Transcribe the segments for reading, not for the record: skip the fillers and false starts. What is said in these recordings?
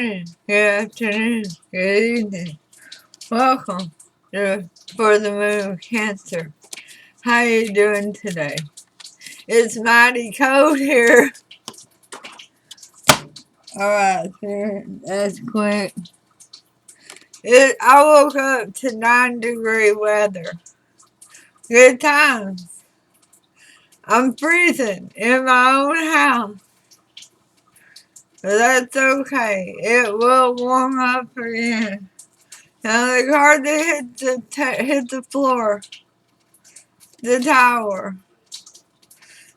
morning, good afternoon, good evening. Welcome to For the Moon of Cancer. How you doing today? It's mighty cold here. Alright, that's quick. I woke up to 9-degree weather. Good times. I'm freezing in my own house. But that's okay. It will warm up again. Now the car that hit the floor, the tower.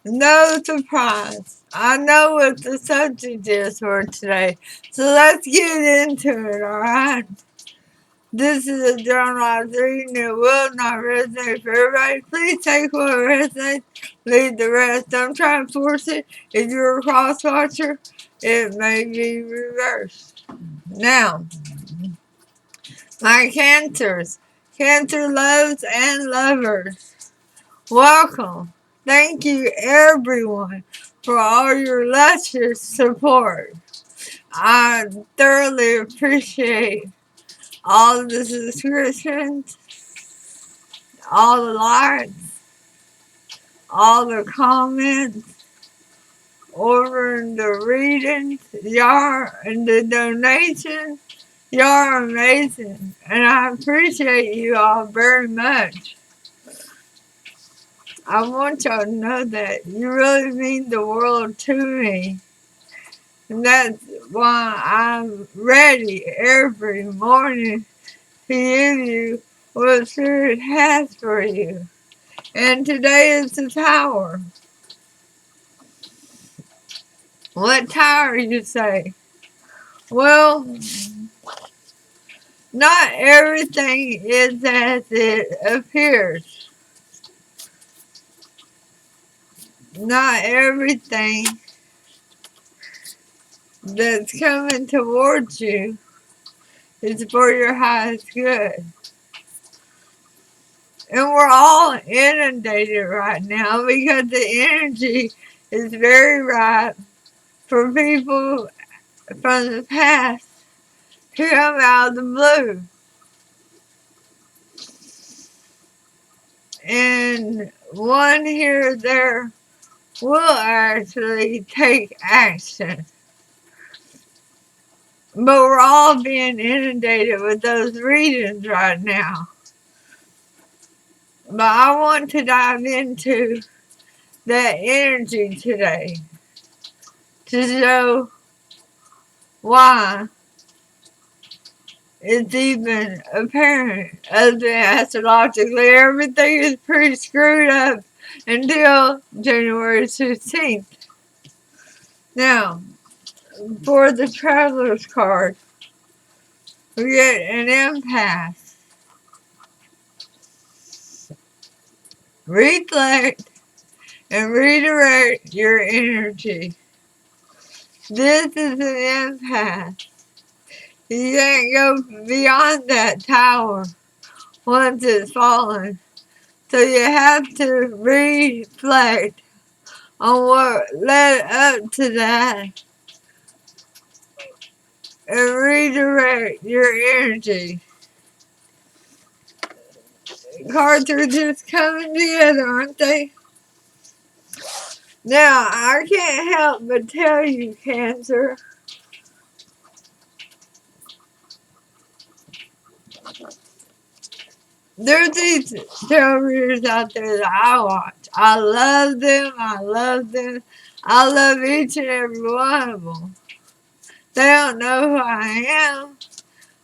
No surprise. I know what the subject is for today. So let's get into it, alright? This is a generalized reading. It will not resonate for everybody. Please take what resonates, leave the rest. Don't try and force it. If you're a cross-watcher, it may be reversed. Now, my cancers. Cancer loves and lovers. Welcome. Thank you, everyone, for all your luscious support. I thoroughly appreciate all the subscriptions, all the likes, all the comments, ordering the readings, y'all, and the donations. Y'all are amazing, and I appreciate you all very much. I want y'all to know that you really mean the world to me. And that's why I'm ready every morning to give you what Spirit has for you. And today is the tower. What tower, you say? Well, not everything is as it appears. Not everything that's coming towards you is for your highest good. And we're all inundated right now because the energy is very ripe for people from the past to come out of the blue. And one here or there will actually take action. But we're all being inundated with those readings right now. But I want to dive into that energy today to show why it's even apparent. Other than astrologically, everything is pretty screwed up until January 16th. Now, for the Traveler's card, we get an impasse. Reflect and redirect your energy. This is an impasse. You can't go beyond that tower once it's fallen. So you have to reflect on what led up to that and redirect your energy. Cards are just coming together, aren't they? Now, I can't help but tell you, Cancer, there's these tarot readers out there that I watch. I love them. I love them. I love each and every one of them. They don't know who I am.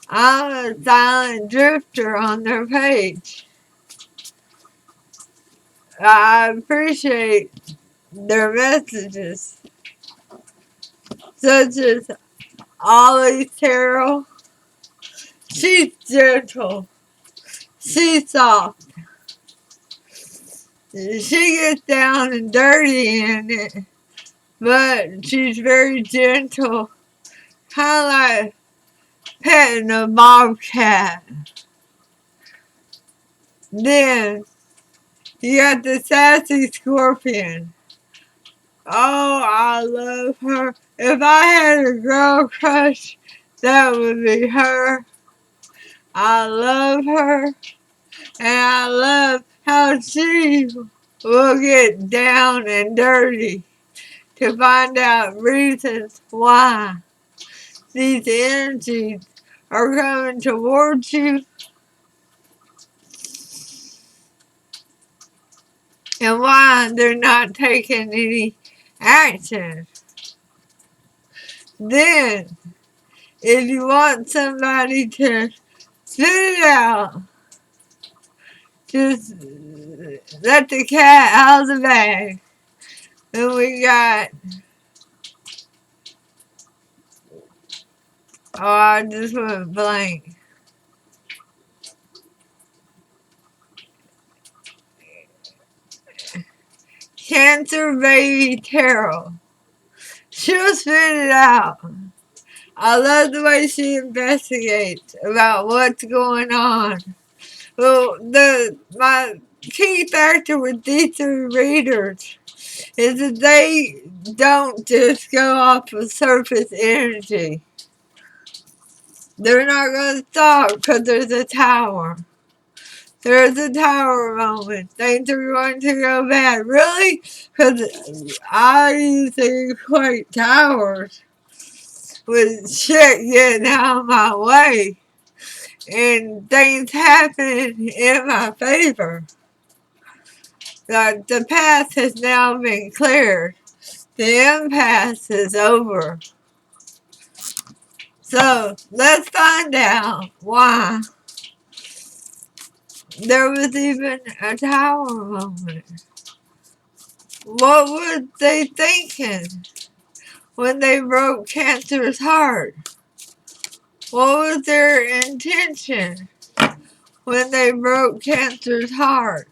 I'm a silent drifter on their page. I appreciate their messages, such as Ollie Terrell. She's gentle. She's soft. She gets down and dirty in it, but she's very gentle. Kind of like petting a bobcat. Then you got the sassy scorpion. Oh, I love her. If I had a girl crush, that would be her. I love her, and I love how she will get down and dirty to find out reasons why these energies are coming towards you and why they're not taking any action. Then, if you want somebody to spit it out, just let the cat out of the bag. And we got, I just went blank. Cancer baby Carol. She'll spit it out. I love the way she investigates about what's going on. Well, my key factor with these three readers is that they don't just go off of surface energy. They're not going to stop because there's a tower. There's a tower moment. Things are going to go bad. Really? Because I usually equate towers with shit getting out of my way and things happening in my favor. The path has now been cleared. The impasse is over. So let's find out why there was even a tower moment. What were they thinking when they broke Cancer's heart? What was their intention when they broke Cancer's heart?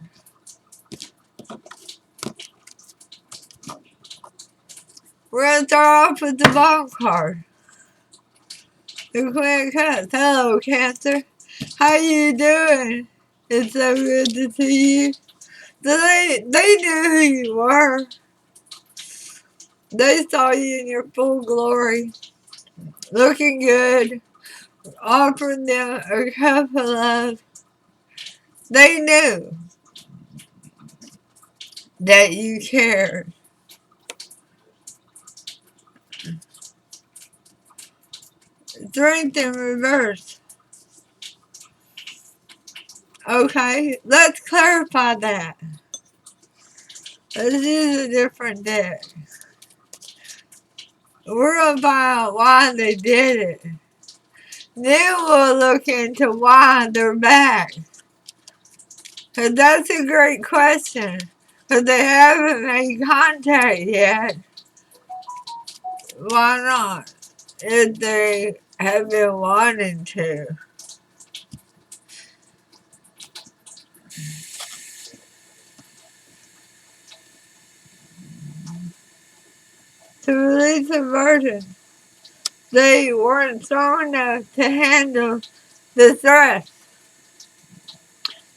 We're going to start off with the bottom card. The Queen of Cups. Hello, Cancer. How you doing? It's so good to see you. So they knew who you were. They saw you in your full glory, looking good, offering them a cup of love. They knew that you cared. Strength in reverse. Okay, let's clarify that. Let's use a different deck. We're going to find out why they did it. Then we'll look into why they're back. Because that's a great question. Because they haven't made contact yet. Why not? If they have been wanting to. To release a burden. They weren't strong enough to handle the stress.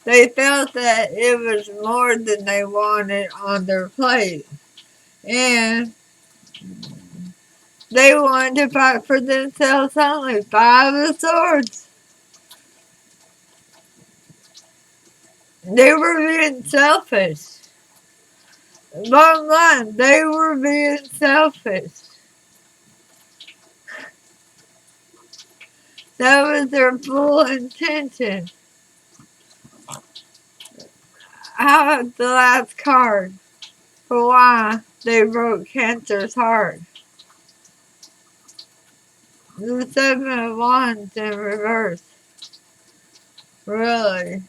They felt that it was more than they wanted on their plate. And they wanted to fight for themselves only. Five of Swords. They were being selfish. Bottom line, they were being selfish. That was their full intention. How about the last card for why they broke Cancer's heart? The Seven of Wands in reverse. Really?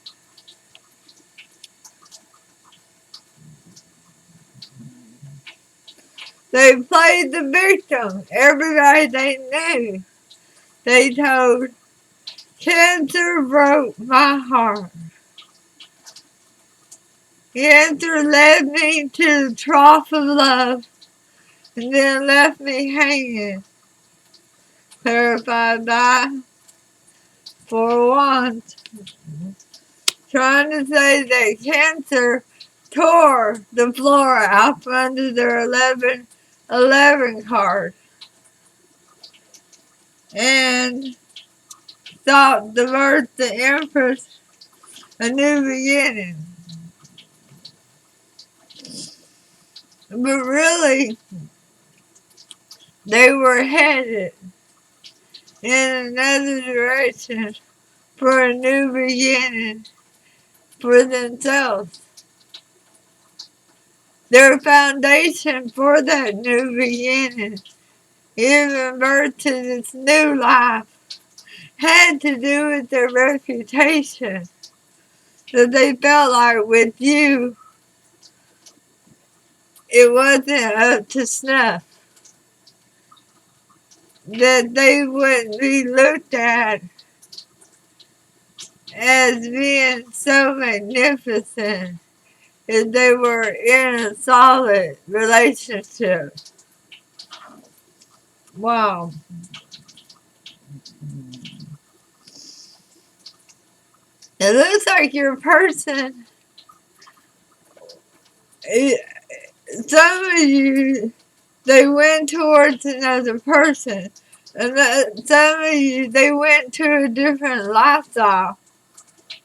They played the victim. Everybody they knew. They told, Cancer broke my heart. Cancer led me to the trough of love and then left me hanging. Clarified by Four Wands. Trying to say that Cancer tore the floor out from under their 11 card. and sought to birth the Empress a new beginning. But really, they were headed in another direction for a new beginning for themselves. Their foundation for that new beginning, giving birth to this new life, had to do with their reputation. That they felt like with you, it wasn't up to snuff. That they wouldn't be looked at as being so magnificent if they were in a solid relationship. Wow. It looks like your person, some of you, they went towards another person. And some of you, they went to a different lifestyle.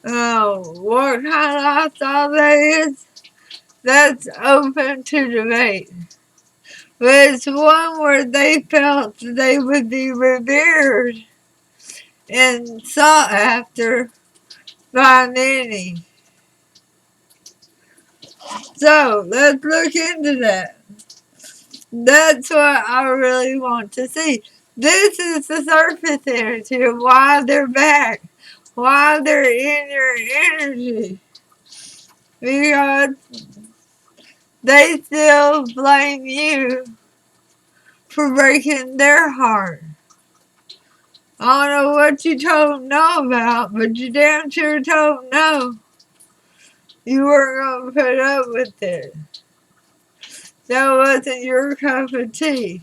What kind of lifestyle that is, that's open to debate. But it's one where they felt they would be revered and sought after by many. So, let's look into that. That's what I really want to see. This is the surface energy of why they're back, why they're in your energy. Because they still blame you for breaking their heart. I don't know what you told them no about, but you damn sure told them no. You weren't going to put up with it. That wasn't your cup of tea.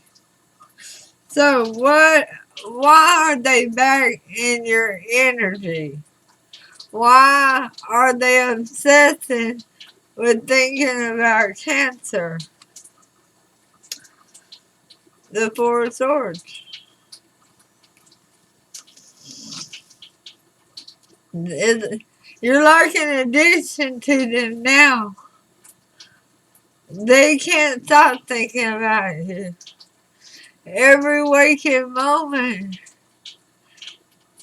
So why are they back in your energy? Why are they obsessing with thinking about cancer? The Four of Swords. You're like an addiction to them now. They can't stop thinking about you. Every waking moment,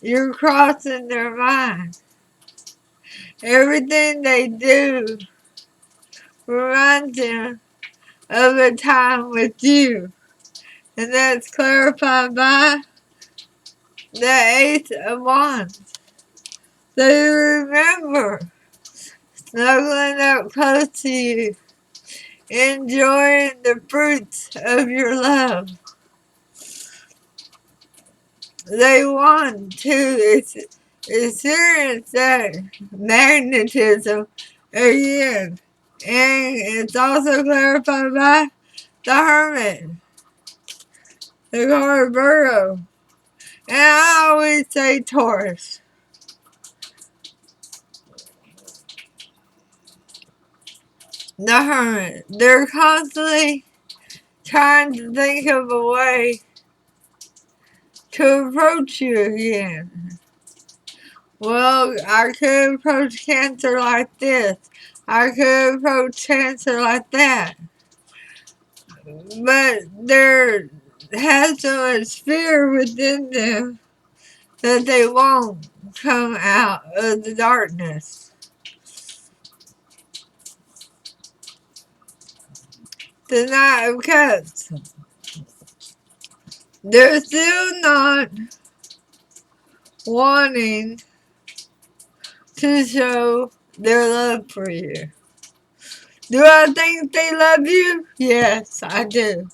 you're crossing their mind. Everything they do reminds them of a time with you. And that's clarified by the Ace of Wands. They remember snuggling up close to you, enjoying the fruits of your love. They want to experience that magnetism again. And it's also clarified by the Hermit, the card Virgo. And I always say Taurus. The Hermit. They're constantly trying to think of a way to approach you again. Well, I could approach Cancer like this. I could approach Cancer like that. But there has so much fear within them that they won't come out of the darkness. The Knight of Cups. They're still not wanting to show their love for you. Do I think they love you? Yes, I do.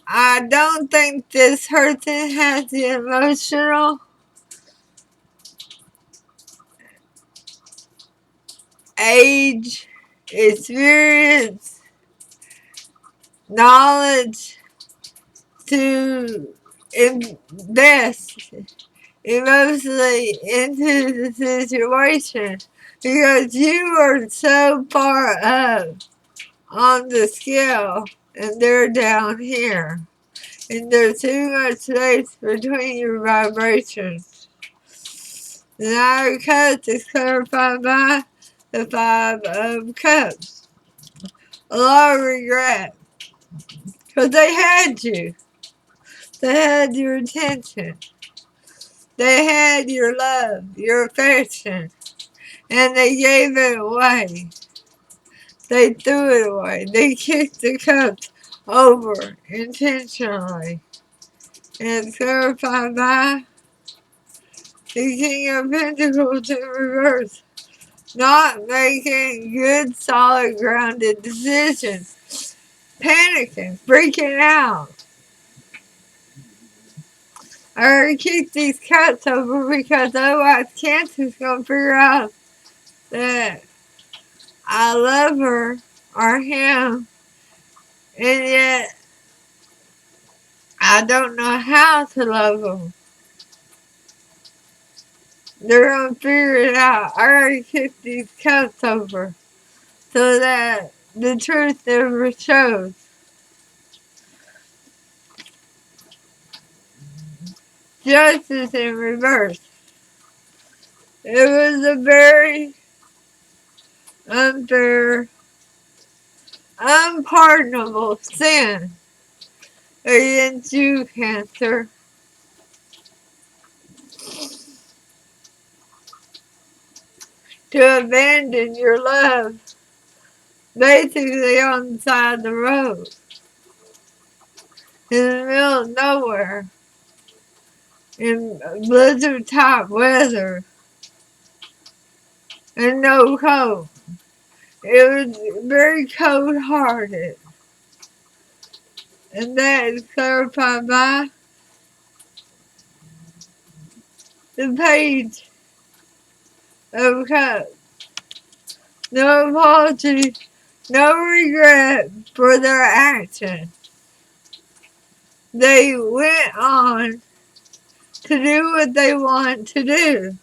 I don't think this person has the emotional age, experience, knowledge to invest emotionally into the situation because you are so far up on the scale and they're down here. and there's too much space between your vibrations. The Nine of Cups is clarified by the Five of Cups. A lot of regret, because they had you. They had your attention. They had your love, your affection, and they gave it away. They threw it away. They kicked the cups over intentionally. And it's clarified by the King of Pentacles in reverse. Not making good, solid, grounded decisions. Panicking, freaking out. I already kicked these cuts over because otherwise Cancer's going to figure out that I love her or him, and yet I don't know how to love them. They're going to figure it out. I already kicked these cuts over so that the truth never shows. Justice in reverse. It was a very unfair, unpardonable sin against you, Cancer. To abandon your love basically on the side of the road in the middle of nowhere in blizzard type weather and no coat. It was very cold hearted, and that is clarified by the Page of Cups. No apology, no regret for their action. They went on to do what they want to do,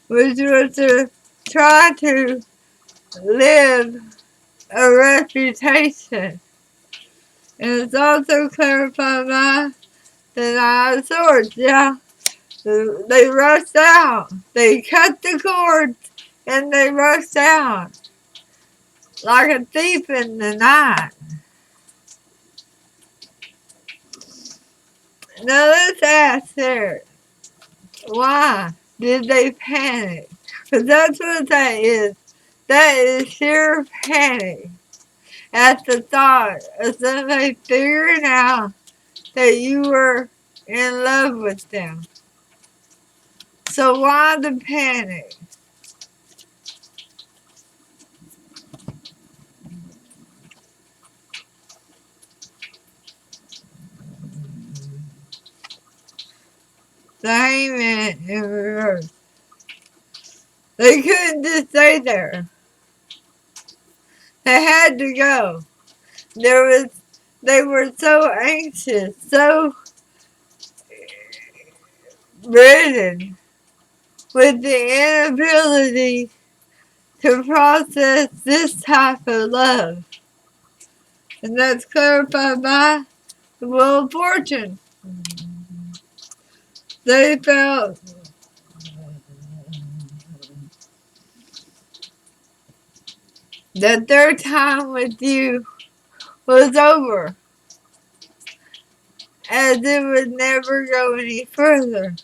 which was to try to live a reputation. And it's also clarified by the Nine of Swords. Yeah, they rushed out. They cut the cord and they rushed out like a thief in the night. Now let's ask her, why did they panic? Because that's what that is. That is sheer panic at the thought of somebody figuring out that you were in love with them. So why the panic? The Hangman in reverse. They couldn't just stay there. They had to go. They were so anxious, so ridden with the inability to process this type of love. And that's clarified by the Wheel of Fortune. They felt that their time with you was over, as it would never go any further.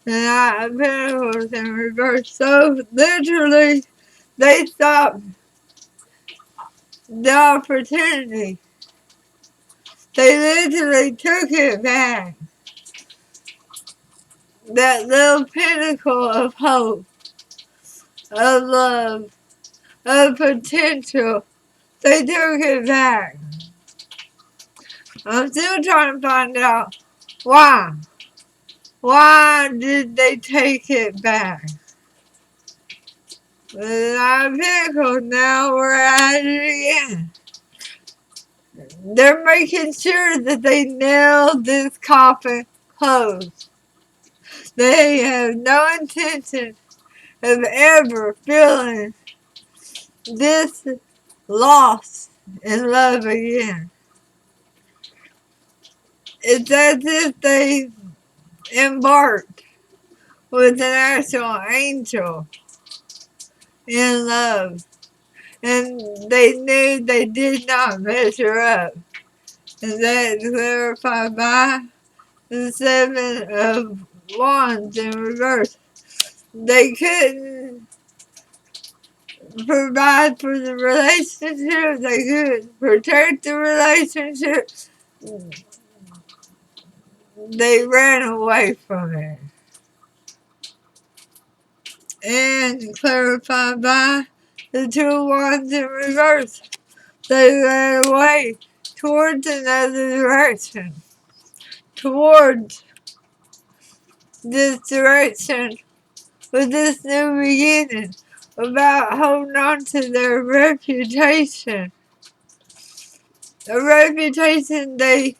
And I Pentacles in reverse. So literally, they stopped the opportunity. They literally took it back. That little pinnacle of hope, of love, of potential, they took it back. I'm still trying to find out why. Why did they take it back? With our vehicle, now we're at it again. They're making sure that they nail this coffin closed. They have no intention of ever feeling this loss in love again. It's as if they embarked with an actual angel in love, and they knew they did not measure up. And that is clarified by the Seven of Wands in reverse. They couldn't provide for the relationship, they couldn't protect the relationship, they ran away from it. And clarified by the Two Wands in reverse. They ran away towards another direction, towards this direction with this new beginning, about holding on to their reputation. A reputation they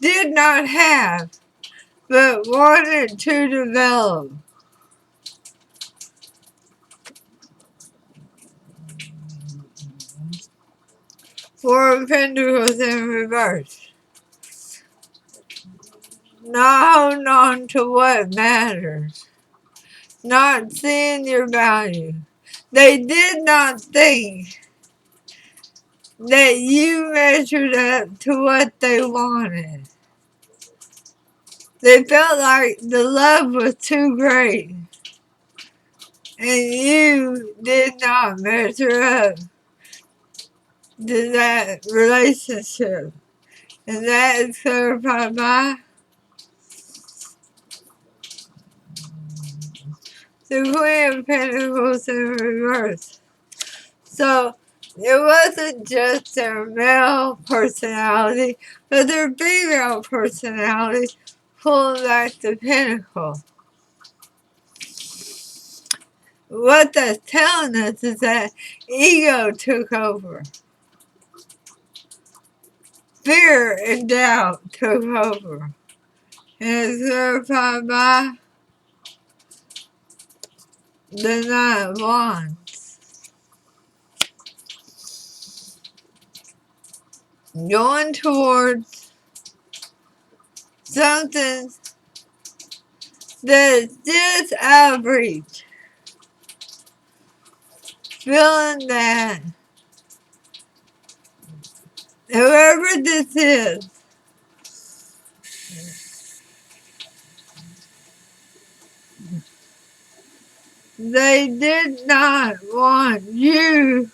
did not have, but wanted to develop. Four of Pentacles in reverse. Not holding on to what matters. Not seeing your value. They did not think that you measured up to what they wanted. They felt like the love was too great, and you did not measure up to that relationship. And that is clarified by the Queen of Pentacles in reverse. So it wasn't just their male personality, but their female personality pulling back the pentacle. What that's telling us is that ego took over. Fear and doubt took over. And it's clarified by the Knight of Wands. Going towards something that's just out of reach. Feeling that whoever this is, they did not want you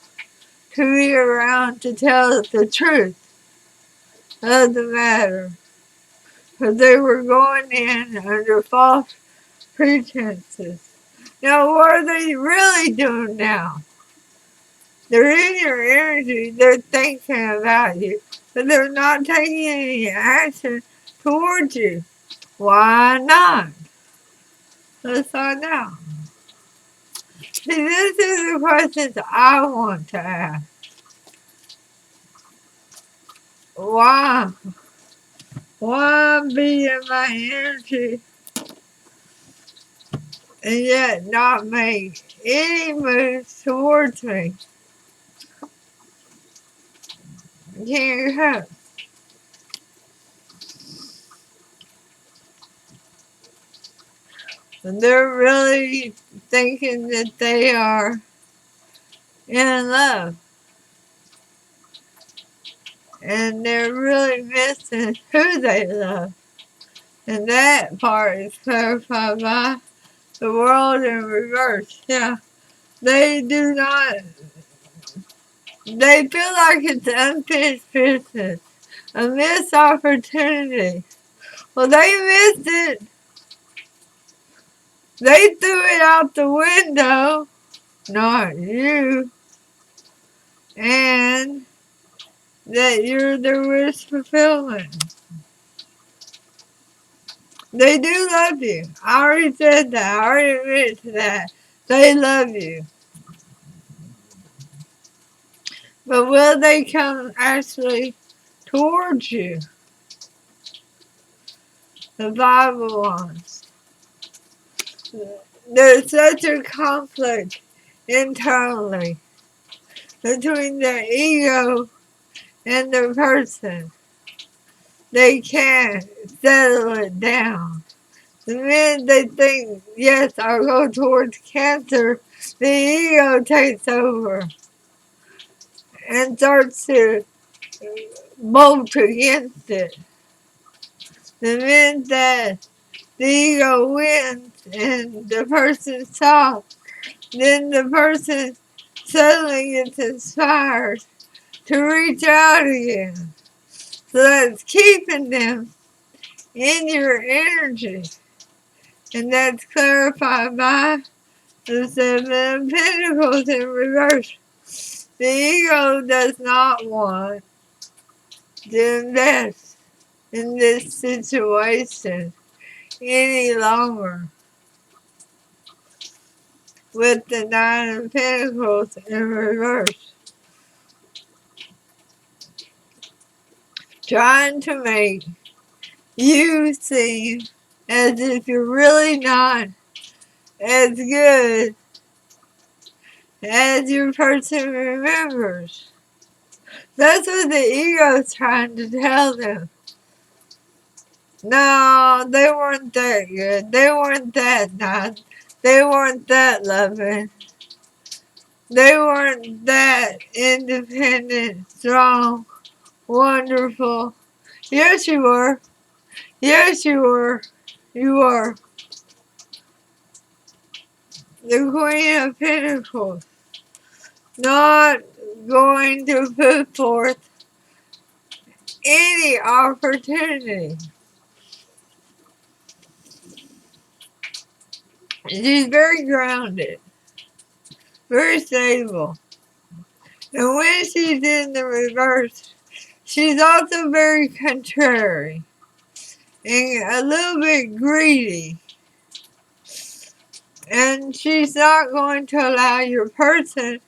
to be around to tell the truth of the matter. Because they were going in under false pretenses. Now, what are they really doing now? They're in your energy, they're thinking about you, but they're not taking any action towards you. Why not? Let's find out. See, this is the questions I want to ask. Why? Why be in my energy and yet not make any moves towards me? Can't help. And they're really thinking that they are in love. And they're really missing who they love. And that part is clarified by the world in reverse. Yeah. They do not, they feel like it's unfinished business. A missed opportunity. Well, they missed it. They threw it out the window. Not you. And that you're their wish fulfillment. They do love you. I already said that. I already admitted to that. They love you. But will they come actually towards you? The Bible wants. there's such a conflict internally between the ego and the person. They can't settle it down. The minute they think, yes, I'll go towards cancer, the ego takes over and starts to bolt against it. The minute that the ego wins and the person stops, then the person suddenly gets inspired to reach out again. So that's keeping them in your energy. And that's clarified by the Seven of Pentacles in reverse. The ego does not want to invest in this situation any longer with the Nine of Pentacles in reverse. Trying to make you seem as if you're really not as good as your person remembers. That's what the ego is trying to tell them. No, they weren't that good. They weren't that nice. They weren't that loving. They weren't that independent, strong, wonderful. Yes, you were. Yes, you were. You were. The Queen of Pentacles. Not going to put forth any opportunity. She's very grounded, very stable. And when she's in the reverse, she's also very contrary and a little bit greedy. And she's not going to allow your person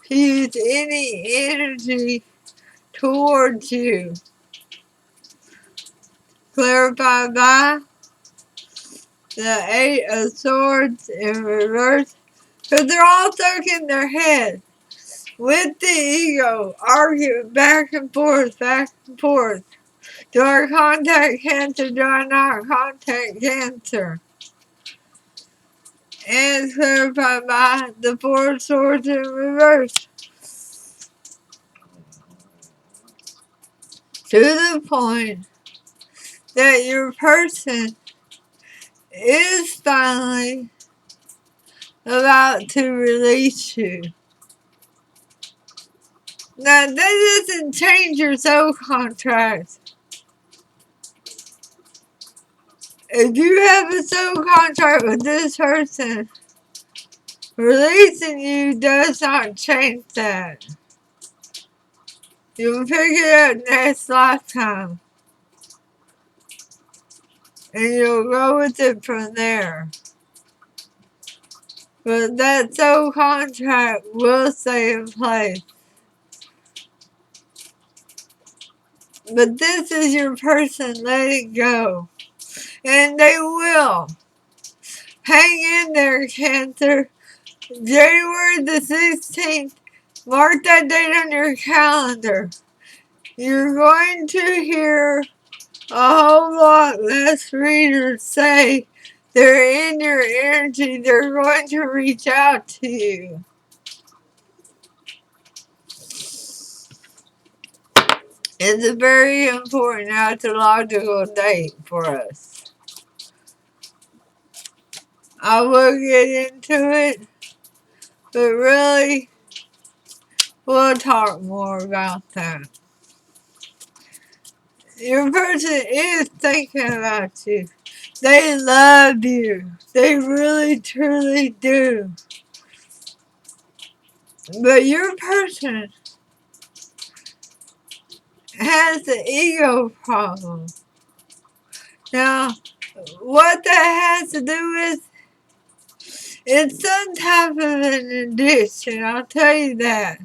to use any energy towards you. Clarified by the Eight of Swords in reverse. Because they're all stuck in their head with the ego, arguing back and forth, back and forth. Do I contact cancer? Do I not contact cancer? And it's clarified by the Four of Swords in reverse. To the point that your person is finally about to release you. Now, that doesn't change your soul contract. If you have a soul contract with this person, releasing you does not change that. You'll pick it up next lifetime. And you'll go with it from there. But that soul contract will stay in place. But this is your person letting go. And they will. Hang in there, Cancer. January the 16th. Mark that date on your calendar. You're going to hear a whole lot less readers say they're in your energy. They're going to reach out to you. It's a very important astrological date for us. I will get into it, but really, we'll talk more about that. Your person is thinking about you. They love you. They really, truly do. But your person has the ego problem. Now, what that has to do with, it's some type of an addiction, I'll tell you that.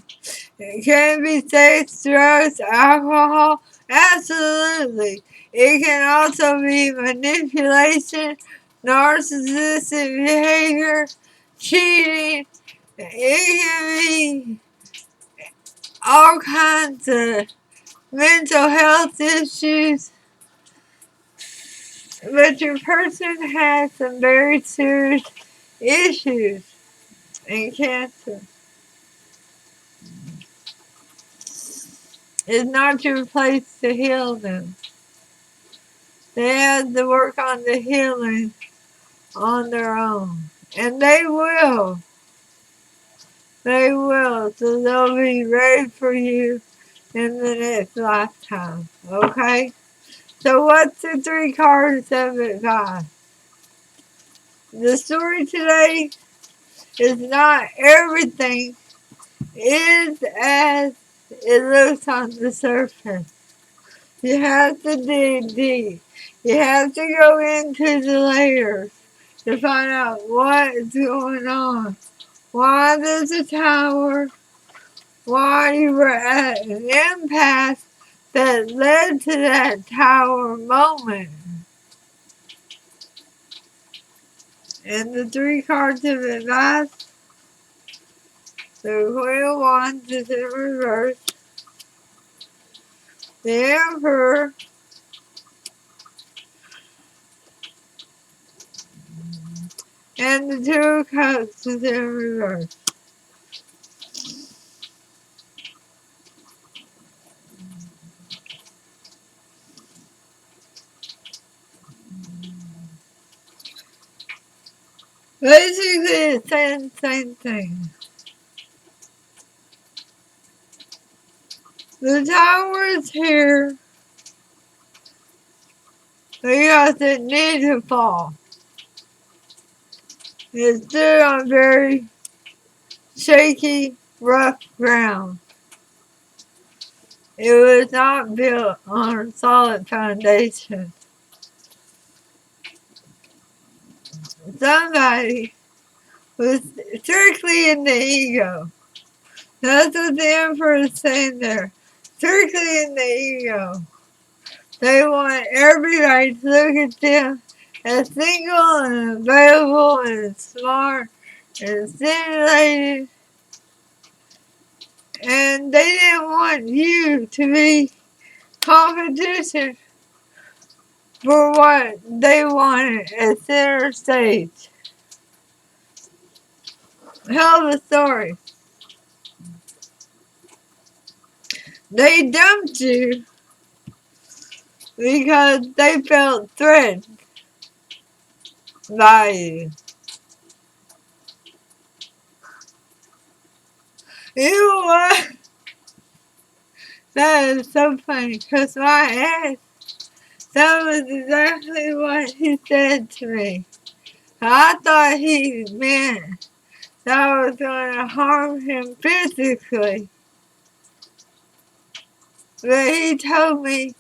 It can be sex, drugs, alcohol, absolutely. It can also be manipulation, narcissistic behavior, cheating. It can be all kinds of mental health issues. But your person has some very serious issues and cancer. It's not your place to heal them. They have to work on the healing on their own. And they will. They will. So they'll be ready for you in the next lifetime. Okay? So what's the 3 cards of advice? The story today is not everything is as it looks on the surface. You have to dig deep. You have to go into the layers to find out what is going on. Why there's a tower, why you were at an impasse that led to that tower moment. And the 3 cards of advice, the Queen of Wands is in reverse, the Emperor, and the 2 of Cups is in reverse. Basically, it's the same thing. The tower is here because it needs to fall. It stood on very shaky, rough ground. It was not built on a solid foundation. Somebody was strictly in the ego. That's what the Emperor is saying there. Strictly in the ego. They want everybody to look at them as single and available and smart and stimulated. And they didn't want you to be competition for what they wanted at center stage. Hell of a story. They dumped you because they felt threatened by you. You know what? That is so funny because my ex, that was exactly what he said to me. I thought he meant that I was going to harm him physically. But he told me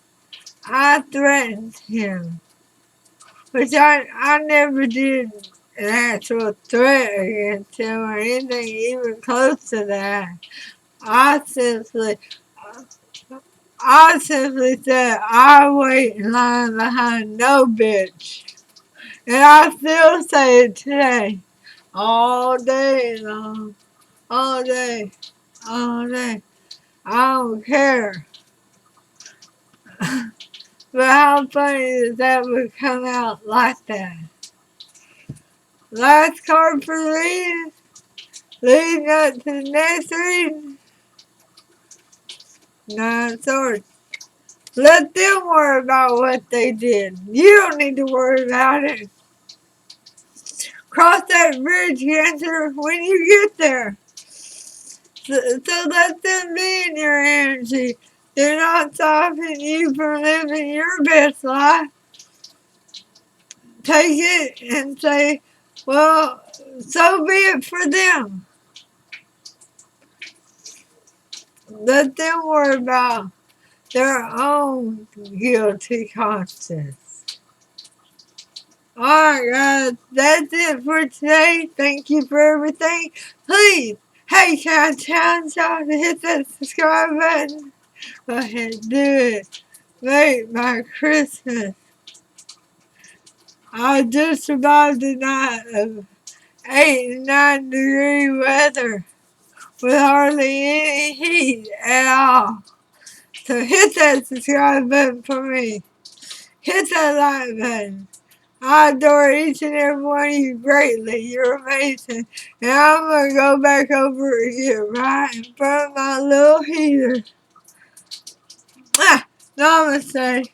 I threatened him. Which I never did an actual threat against him or anything even close to that. I simply said I wait in line behind no bitch. And I still say it today. All day long. All day. All day. I don't care. But how funny that would come out like that. Last card for the reading. Leading up to the next reading. 9 of Swords. Let them worry about what they did. You don't need to worry about it. Cross that bridge, Cancer, when you get there. So let them be in your energy. They're not stopping you from living your best life. Take it and say, well, so be it for them. Let them worry about their own guilty conscience. Alright guys, that's it for today. Thank you for everything. Please, hey, can I challenge y'all to hit that subscribe button? Go ahead and do it. Make my Christmas I just survived the night of 8 and 9-degree weather with hardly any heat at all. So hit that subscribe button for me. Hit that like button. I adore each and every one of you greatly. You're amazing. And I'm going to go back over here right in front of my little heater. Namaste.